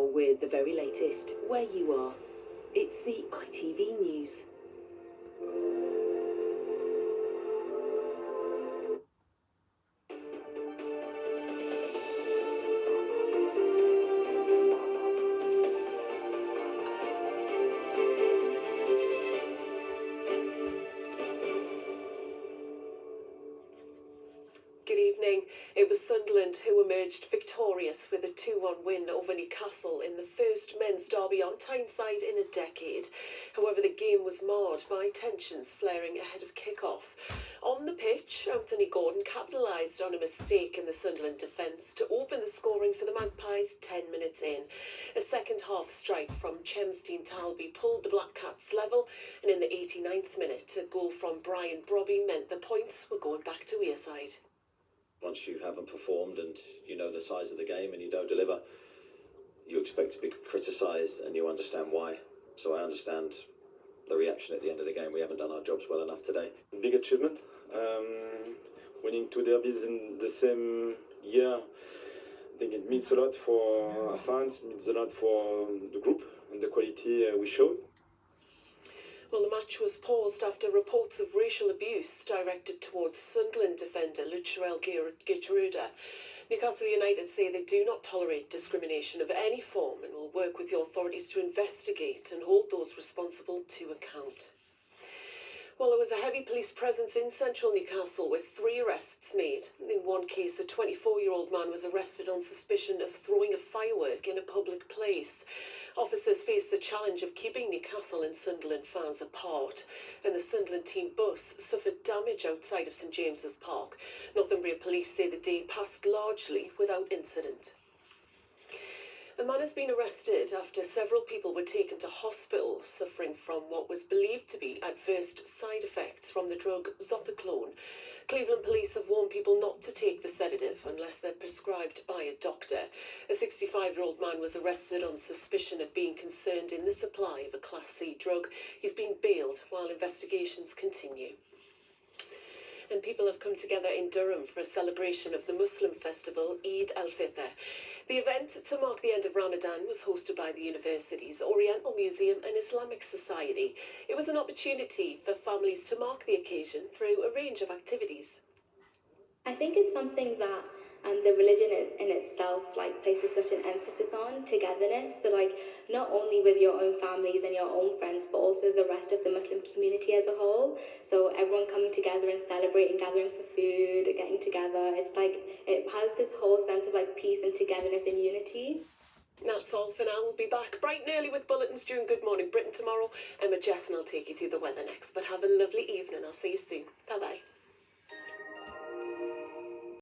now with the very latest where you are. It's the ITV News. Good evening. It was Sunderland who emerged victorious with a 2-1 win over Newcastle in the first men's derby on Tyneside in a decade. However, the game was marred by tensions flaring ahead of kick-off. On the pitch, Anthony Gordon capitalised on a mistake in the Sunderland defence to open the scoring for the Magpies 10 minutes in. A second-half strike from Chemstein Talby pulled the Black Cats level, and in the 89th minute, a goal from Brian Brobby meant the points were going back to Wearside. Once you haven't performed and you know the size of the game and you don't deliver, you expect to be criticised and you understand why. So I understand the reaction at the end of the game. We haven't done our jobs well enough today. Big achievement. Winning 2 derbies in the same year, I think it means a lot for our fans, it means a lot for the group and the quality we showed. Well, the match was paused after reports of racial abuse directed towards Sunderland defender Lucharel Gicheruda. Newcastle United say they do not tolerate discrimination of any form and will work with the authorities to investigate and hold those responsible to account. Well, there was a heavy police presence in central Newcastle with 3 arrests made. In one case, a 24-year-old man was arrested on suspicion of throwing a firework in a public place. Officers faced the challenge of keeping Newcastle and Sunderland fans apart, and the Sunderland team bus suffered damage outside of St James's Park. Northumbria police say the day passed largely without incident. A man has been arrested after several people were taken to hospital suffering from what was believed to be adverse side effects from the drug Zopiclone. Cleveland police have warned people not to take the sedative unless they're prescribed by a doctor. A 65-year-old man was arrested on suspicion of being concerned in the supply of a Class C drug. He's been bailed while investigations continue. And people have come together in Durham for a celebration of the Muslim festival Eid al-Fitr. The event to mark the end of Ramadan was hosted by the university's Oriental Museum and Islamic Society. It was an opportunity for families to mark the occasion through a range of activities. I think it's something that the religion in itself places such an emphasis on togetherness. So not only with your own families and your own friends, but also the rest of the Muslim community as a whole. So everyone coming together and celebrating, gathering for food, getting together. It's it has this whole sense of peace and togetherness and unity. That's all for now. We'll be back bright and early with bulletins during Good Morning Britain tomorrow. Emma Jesson will take you through the weather next. But have a lovely evening. I'll see you soon. Bye-bye.